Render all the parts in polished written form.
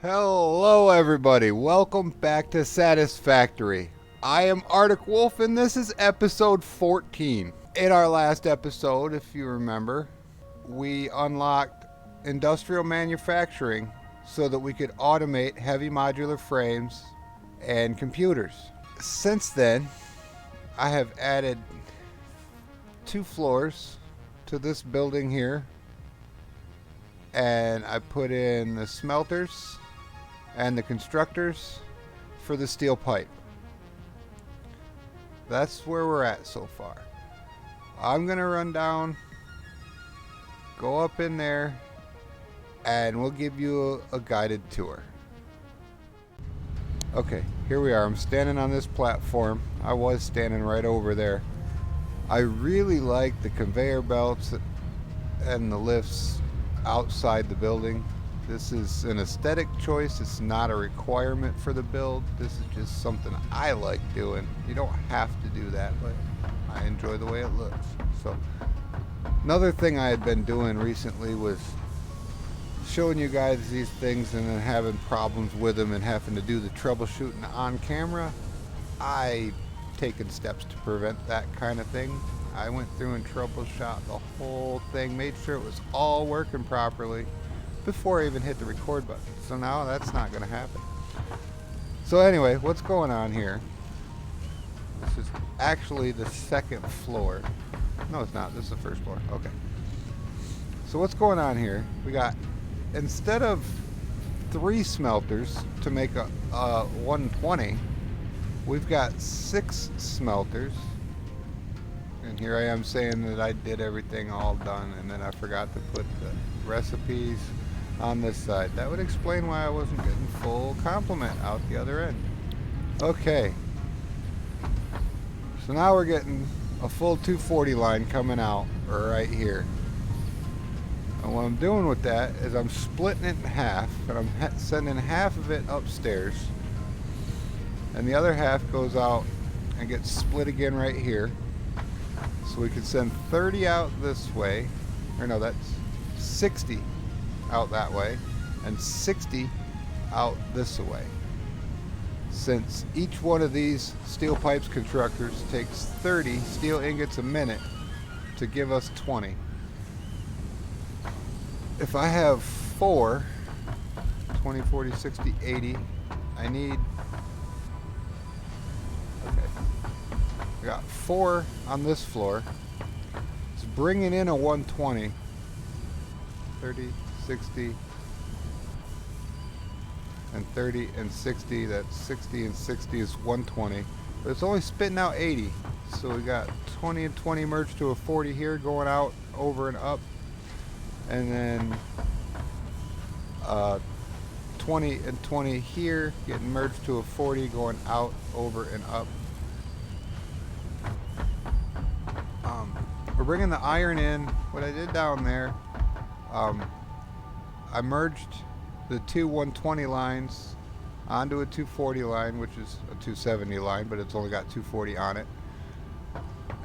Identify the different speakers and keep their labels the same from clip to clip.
Speaker 1: Hello everybody, welcome back to Satisfactory. I am Arctic Wolf and this is episode 14. In our last episode, if you remember, we unlocked industrial manufacturing so that we could automate heavy modular frames and computers. Since then, I have added 2 floors to this building here, and I put in the smelters and the constructors for the steel pipe. That's where we're at so far. I'm gonna run down, go up in there, and we'll give you a guided tour. Okay, here we are. I'm standing on this platform. I was standing right over there. I really like the conveyor belts and the lifts outside the building. This is an aesthetic choice. It's not a requirement for the build. This is just something I like doing. You don't have to do that, but I enjoy the way it looks. So another thing I had been doing recently was showing you guys these things and then having problems with them and having to do the troubleshooting on camera. I've taken steps to prevent that kind of thing. I went through and troubleshot the whole thing, made sure it was all working properly before I even hit the record button. So now that's not going to happen. So anyway, what's going on here? This is actually the second floor. No, it's not. This is the first floor. Okay. So what's going on here? We got, instead of 3 smelters to make a 120, we've got 6 smelters. And here I am saying that I did everything all done, and then I forgot to put the recipes on this side. That would explain why I wasn't getting full complement out the other end. Okay. So now we're getting a full 240 line coming out right here. And what I'm doing with that is I'm splitting it in half, and I'm sending half of it upstairs, and the other half goes out and gets split again right here. So we could send 30 out this way, or no, that's 60 out that way, and 60 out this way. Since each one of these steel pipes constructors takes 30 steel ingots a minute to give us 20. If I have 4, 20, 40, 60, 80, I need, okay, I got 4 on this floor. It's bringing in a 120, 30, 60, and 30 and 60. That's 60 and 60 is 120, but it's only spitting out 80. So we got 20 and 20 merged to a 40 here, going out, over and up, and then 20 and 20 here, getting merged to a 40, going out, over and up. We're bringing the iron in. What I did down there, I merged the 2 120 lines onto a 240 line, which is a 270 line, but it's only got 240 on it.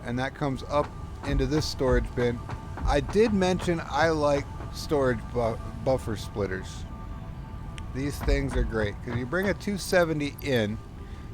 Speaker 1: And that comes up into this storage bin. I did mention I like storage buffer splitters. These things are great because you bring a 270 in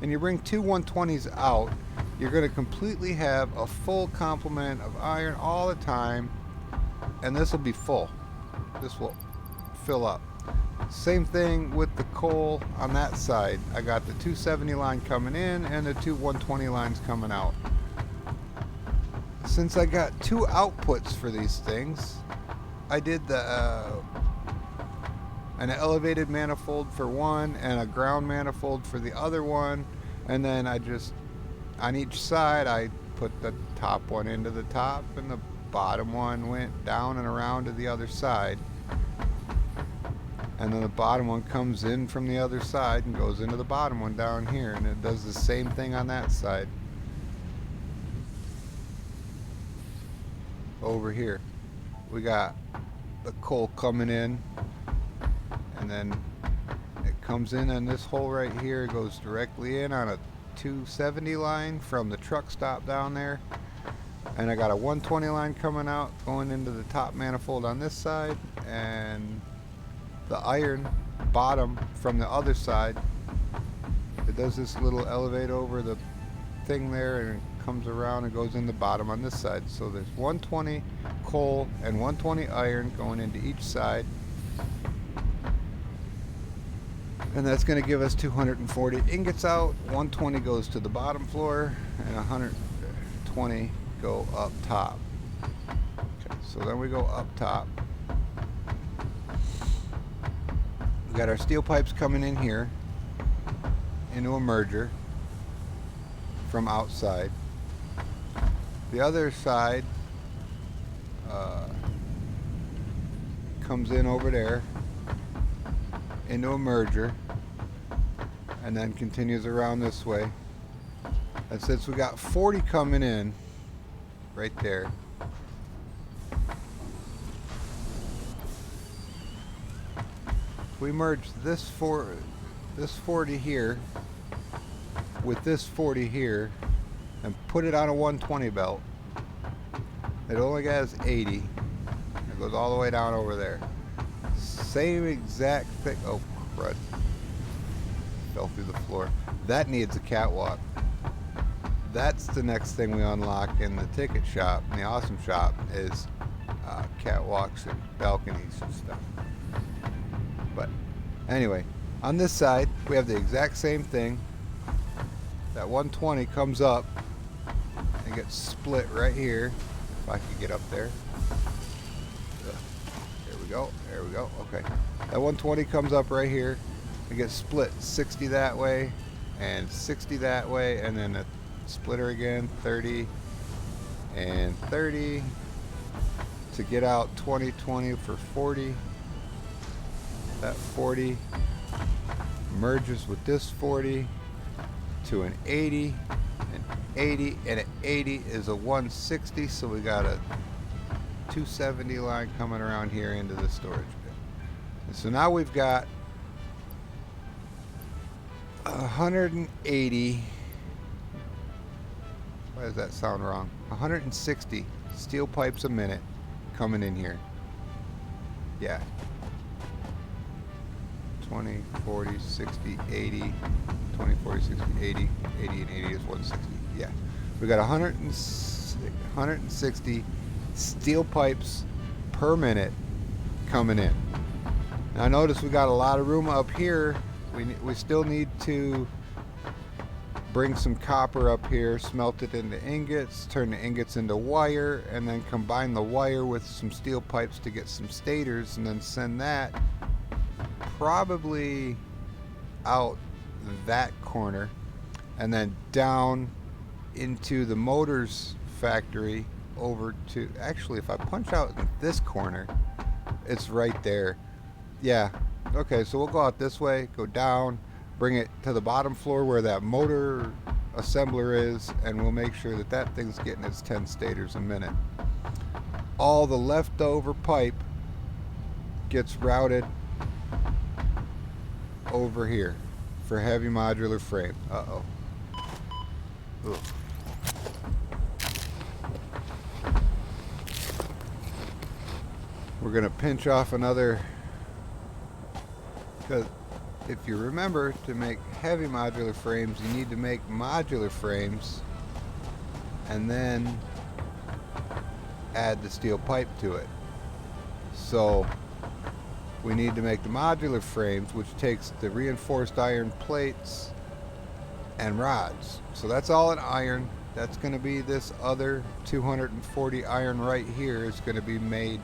Speaker 1: and you bring 2 120s out, you're going to completely have a full complement of iron all the time, and this will be full. This will fill up. Same thing with the coal on that side. I got the 270 line coming in and the 2 120 lines coming out. Since I got 2 outputs for these things, I did an elevated manifold for one and a ground manifold for the other one, and then I just, on each side, I put the top one into the top and the bottom one went down and around to the other side, and then the bottom one comes in from the other side and goes into the bottom one down here, and it does the same thing on that side. Over here we got the coal coming in, and then it comes in on this hole right here. It goes directly in on a 270 line from the truck stop down there, And I got a 120 line coming out, going into the top manifold on this side, and the iron bottom from the other side. It does this little elevate over the thing there, and it comes around and goes in the bottom on this side. So there's 120 coal and 120 iron going into each side. And that's going to give us 240 ingots out. 120 goes to the bottom floor, and 120 go up top. Okay, so then we go up top. We got our steel pipes coming in here into a merger from outside. The other side comes in over there into a merger and then continues around this way. And since we got 40 coming in right there, we merge this 40 here with this 40 here and put it on a 120 belt. It only has 80. It goes all the way down over there. Same exact thing. Oh, crud. Fell through the floor. That needs a catwalk. That's the next thing we unlock in the ticket shop, in the awesome shop, is catwalks and balconies and stuff. But anyway, on this side, we have the exact same thing. That 120 comes up and gets split right here. If I could get up there. There we go. There we go. Okay. That 120 comes up right here. It gets split 60 that way and 60 that way, and then a splitter again, 30 and 30 to get out 20, 20 for 40. That 40 merges with this 40 to an 80, an 80, and an 80 is a 160, so we got a 270 line coming around here into the storage bin. And so now we've got 180, why does that sound wrong? 160 steel pipes a minute coming in here. Yeah. 20, 40, 60, 80, 20, 40, 60, 80, 80, and 80 is 160. Yeah. We got 160 steel pipes per minute coming in. Now notice we got a lot of room up here. We still need to bring some copper up here, smelt it into ingots, turn the ingots into wire, and then combine the wire with some steel pipes to get some stators, and then send that probably out that corner and then down into the motors factory over to, actually if I punch out in this corner, it's right there. Yeah, okay, so we'll go out this way, go down, bring it to the bottom floor where that motor assembler is, and we'll make sure that that thing's getting its 10 stators a minute. All the leftover pipe gets routed over here for heavy modular frame. Uh-oh. Ugh. We're gonna pinch off another, because if you remember, to make heavy modular frames you need to make modular frames and then add the steel pipe to it. So we need to make the modular frames, which takes the reinforced iron plates and rods. So that's all in iron. That's going to be this other 240 iron right here is going to be made.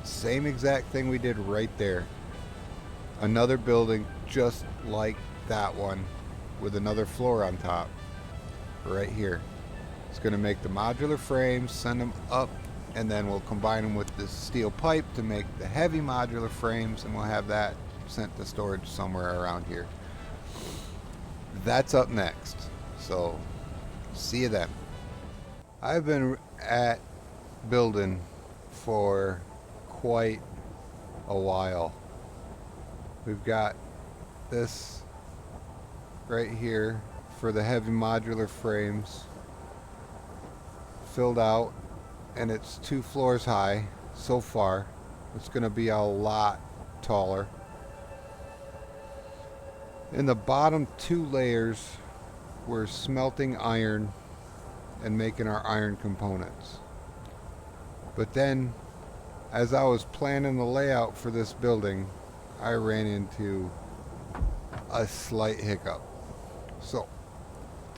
Speaker 1: Same exact thing we did right there. Another building just like that one with another floor on top right here. It's going to make the modular frames, send them up, and then we'll combine them with this steel pipe to make the heavy modular frames, and we'll have that sent to storage somewhere around here. That's up next. So see you then. I've been at building for quite a while. We've got this right here for the heavy modular frames. filled out, and it's 2 floors high so far. It's going to be a lot taller. In the bottom 2 layers, we're smelting iron and making our iron components. But then, as I was planning the layout for this building, I ran into a slight hiccup. So,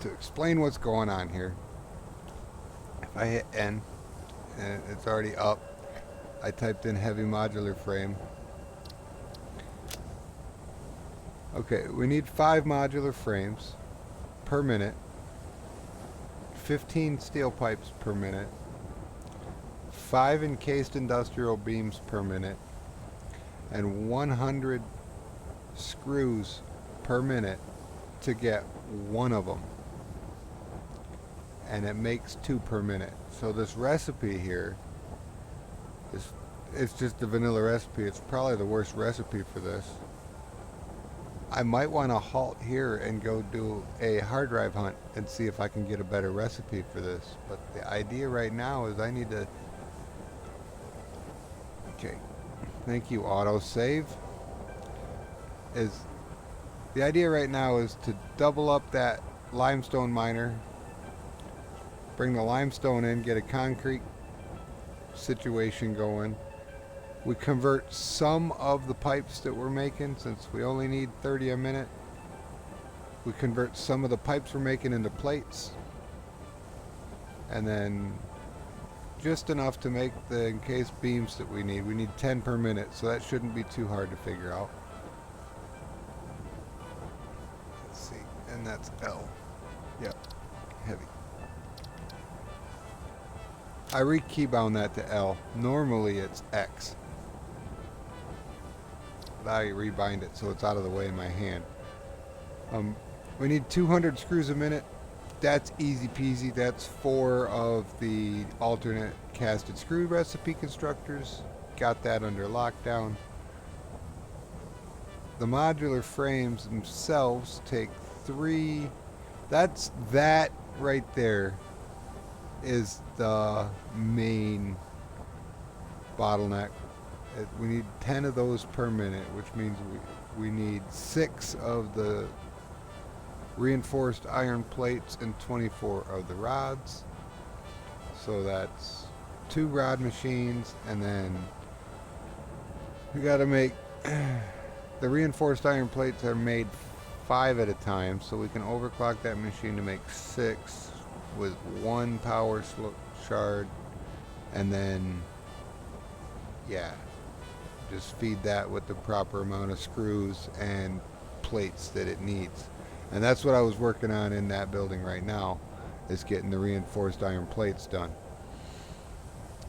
Speaker 1: to explain what's going on here, if I hit N, and it's already up, I typed in heavy modular frame. Okay, we need 5 modular frames per minute, 15 steel pipes per minute, 5 encased industrial beams per minute, and 100 screws per minute to get one of them. And it makes 2 per minute. So this recipe here it's just a vanilla recipe. It's probably the worst recipe for this. I might want to halt here and go do a hard drive hunt and see if I can get a better recipe for this. But the idea right now is I need to... Okay. Thank you, autosave. The idea right now is to double up that limestone miner, bring the limestone in, get a concrete situation going. We convert some of the pipes that we're making, since we only need 30 a minute. We convert some of the pipes we're making into plates, and then just enough to make the encased beams that we need. We need 10 per minute, so that shouldn't be too hard to figure out. Let's see, and that's L. Yep, heavy. I re-keybound that to L. Normally it's X. But I rebind it so it's out of the way in my hand. We need 200 screws a minute. That's easy peasy. That's 4 of the alternate casted screw recipe constructors. Got that under lockdown. The modular frames themselves take 3. That right there is the main bottleneck. We need 10 of those per minute, which means we need 6 of the reinforced iron plates and 24 of the rods. So that's 2 rod machines, and then we got to make the reinforced iron plates are made 5 at a time, so we can overclock that machine to make 6 with 1 power shard, and then just feed that with the proper amount of screws and plates that it needs. And that's what I was working on in that building right now, is getting the reinforced iron plates done.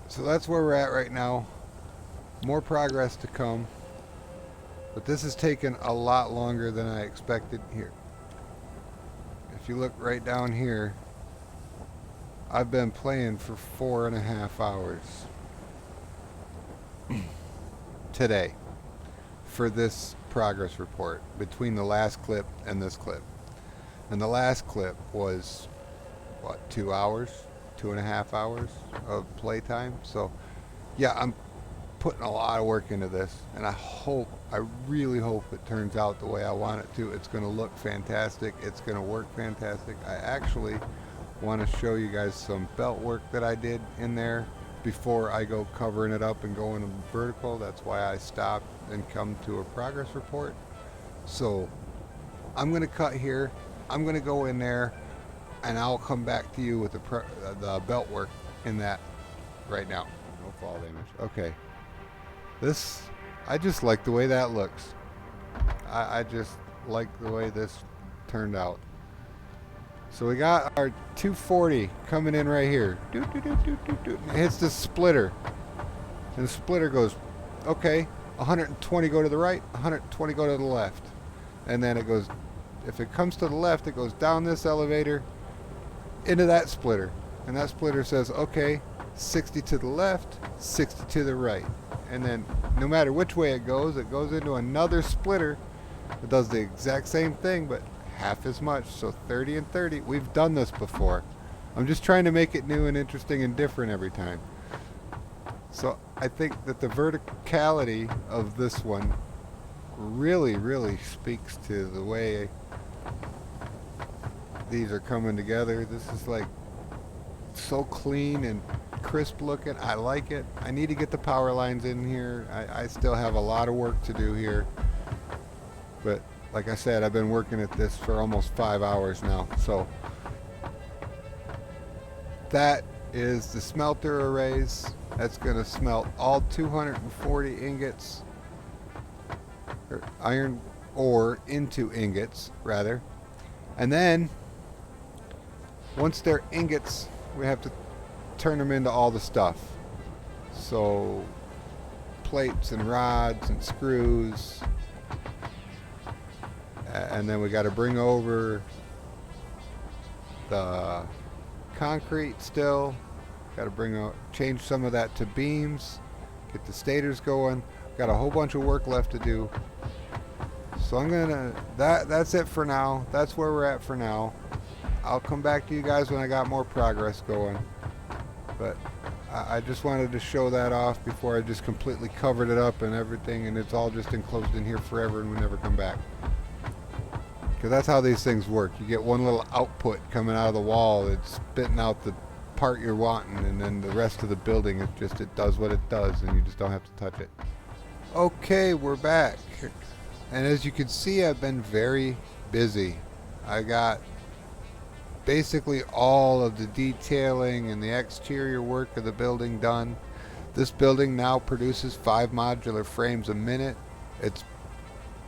Speaker 1: So that's where we're at right now. More progress to come, but this has taken a lot longer than I expected. Here, if you look right down here, I've been playing for 4.5 hours today for this progress report, between the last clip and this clip. And the last clip was, what, 2 hours? 2.5 hours of playtime. So yeah, I'm putting a lot of work into this, and I really hope it turns out the way I want it to. It's going to look fantastic. It's going to work fantastic. I actually want to show you guys some belt work that I did in there before I go covering it up and going vertical. That's why I stopped and come to a progress report. So I'm going to cut here. I'm going to go in there, and I'll come back to you with the belt work in that right now. No fall damage. Okay. I just like the way that looks. I just like the way this turned out. So we got our 240 coming in right here. It hits the splitter. And the splitter goes, okay, 120 go to the right, 120 go to the left. And then it goes, if it comes to the left, it goes down this elevator into that splitter. And that splitter says, okay, 60 to the left, 60 to the right. And then no matter which way it goes into another splitter that does the exact same thing, but half as much. So 30 and 30. We've done this before. I'm just trying to make it new and interesting and different every time. So I think that the verticality of this one really, really speaks to the way these are coming together. This is like so clean and crisp looking. I like it. I need to get the power lines in here. I still have a lot of work to do here. But like I said, I've been working at this for almost 5 hours now. So that is the smelter arrays. That's going to smelt all 240 ingots, or iron ore into ingots, rather. And then, once they're ingots, we have to turn them into all the stuff. So, plates and rods and screws. And then we got to bring over the concrete still. Got to change some of that to beams, get the stators going. Got a whole bunch of work left to do. So I'm gonna, that's it for now. That's where we're at for now. I'll come back to you guys when I got more progress going. But I just wanted to show that off before I just completely covered it up and everything, and it's all just enclosed in here forever and we never come back. Because that's how these things work. You get one little output coming out of the wall that's spitting out the part you're wanting, and then the rest of the building, it does what it does, and you just don't have to touch it. Okay, we're back. And as you can see, I've been very busy. I got basically all of the detailing and the exterior work of the building done. This building now produces 5 modular frames a minute. It's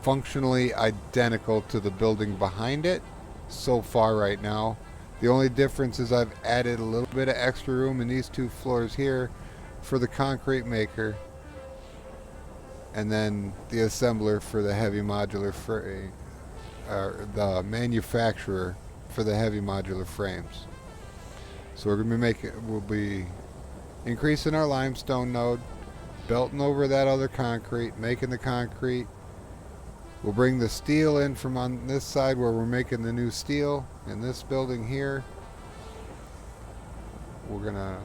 Speaker 1: functionally identical to the building behind it so far right now. The only difference is I've added a little bit of extra room in these 2 floors here for the concrete maker, and then the assembler for the heavy modular frame, the manufacturer for the heavy modular frames. So we're gonna we'll be increasing our limestone node, belting over that other concrete, making the concrete. We'll bring the steel in from on this side where we're making the new steel in this building here. We're gonna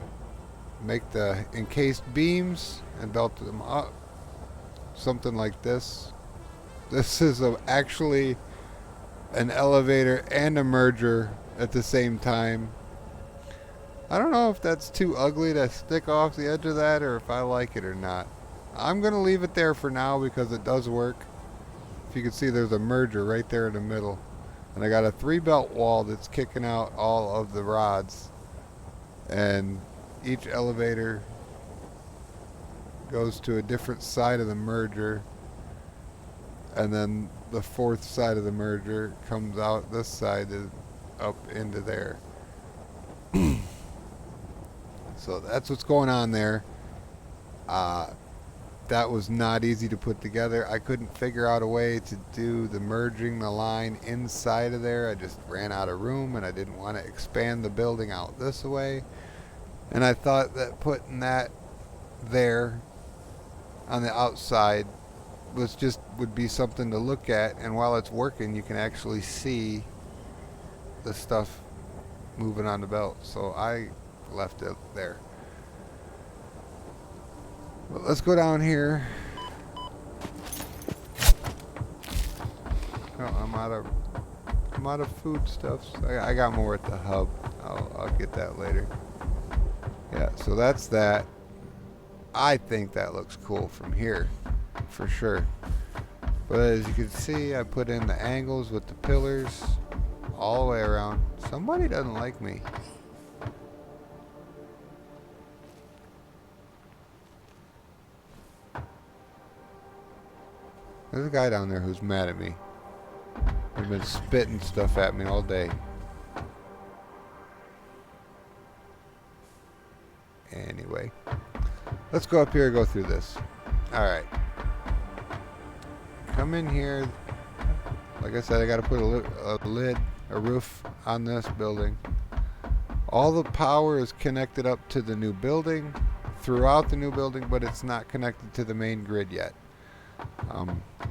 Speaker 1: make the encased beams and belt them up. Something like this. This is actually an elevator and a merger at the same time. I don't know if that's too ugly to stick off the edge of that, or if I like it or not. I'm gonna leave it there for now because it does work. If you can see, there's a merger right there in the middle. And I got a 3-belt wall that's kicking out all of the rods. And each elevator goes to a different side of the merger. And then the 4th side of the merger comes out this side up into there. So that's what's going on there. That was not easy to put together. I couldn't figure out a way to do the merging the line inside of there. I just ran out of room, and I didn't want to expand the building out this way. And I thought that putting that there on the outside would be something to look at, and while it's working you can actually see the stuff moving on the belt. So I left it there. But let's go down here. Oh, I'm out of foodstuffs. I got more at the hub. I'll get that later. Yeah, so that's that. I think that looks cool from here, for sure. But as you can see, I put in the angles with the pillars all the way around. Somebody doesn't like me. There's a guy down there who's mad at me. He's been spitting stuff at me all day. Anyway, let's go up here and go through this. Alright. Come in here. Like I said, I gotta put a roof on this building. All the power is connected up to the new building, throughout the new building, but it's not connected to the main grid yet.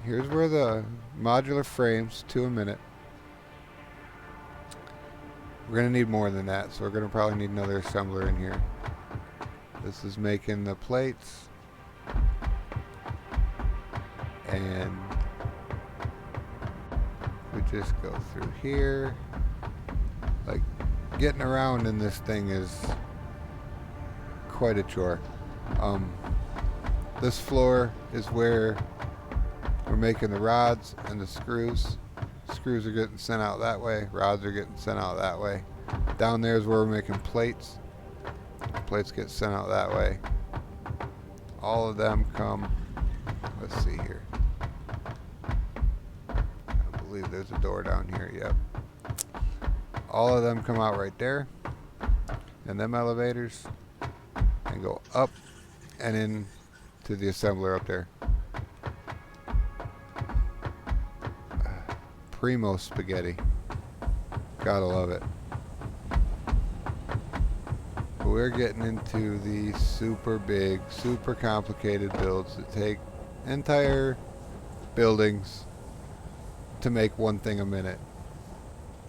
Speaker 1: Here's where the modular frames, 2 a minute. We're going to need more than that, so we're going to probably need another assembler in here. This is making the plates. And we just go through here. Like, getting around in this thing is quite a chore. This floor is where we're making the rods and the screws. Screws are getting sent out that way. Rods are getting sent out that way. Down there is where we're making plates. Plates get sent out that way. All of them come. Let's see here. I believe there's a door down here. Yep. All of them come out right there. And them elevators. And go up and in to the assembler up there. Primo spaghetti. Gotta love it. But we're getting into these super big, super complicated builds that take entire buildings to make one thing a minute,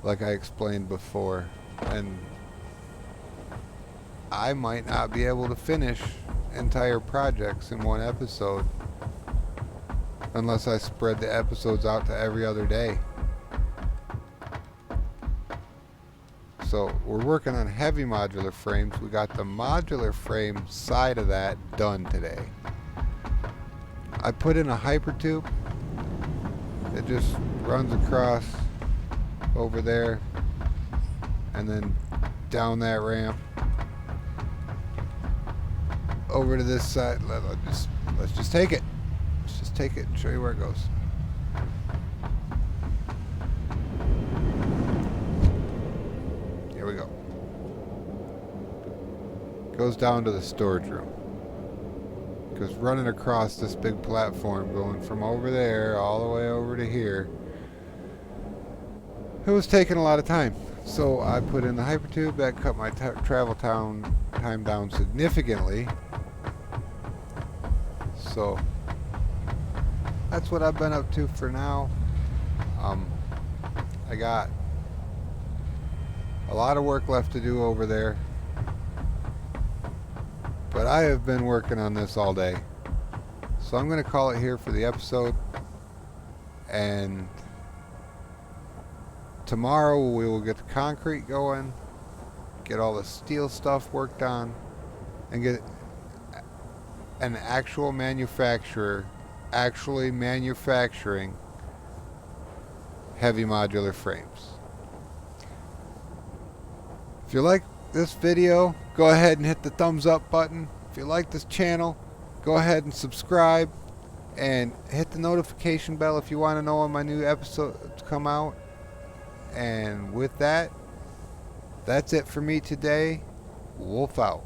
Speaker 1: like I explained before. And I might not be able to finish entire projects in one episode unless I spread the episodes out to every other day. So we're working on heavy modular frames. We got the modular frame side of that done today. I put in a hypertube. It just runs across over there and then down that ramp over to this side. Let's just take it. Let's just take it and show you where it goes. Here we go. Goes down to the storage room. Because running across this big platform, going from over there all the way over to here, it was taking a lot of time. So I put in the hypertube. That cut my travel time down significantly. So that's what I've been up to for now. I got a lot of work left to do over there, but I have been working on this all day. So I'm going to call it here for the episode, and tomorrow we will get the concrete going, get all the steel stuff worked on, and get an actual manufacturer actually manufacturing heavy modular frames. If you like this video, go ahead and hit the thumbs up button. If you like this channel, go ahead and subscribe and hit the notification bell if you want to know when my new episodes come out. And with that, that's it for me today. Wolf out.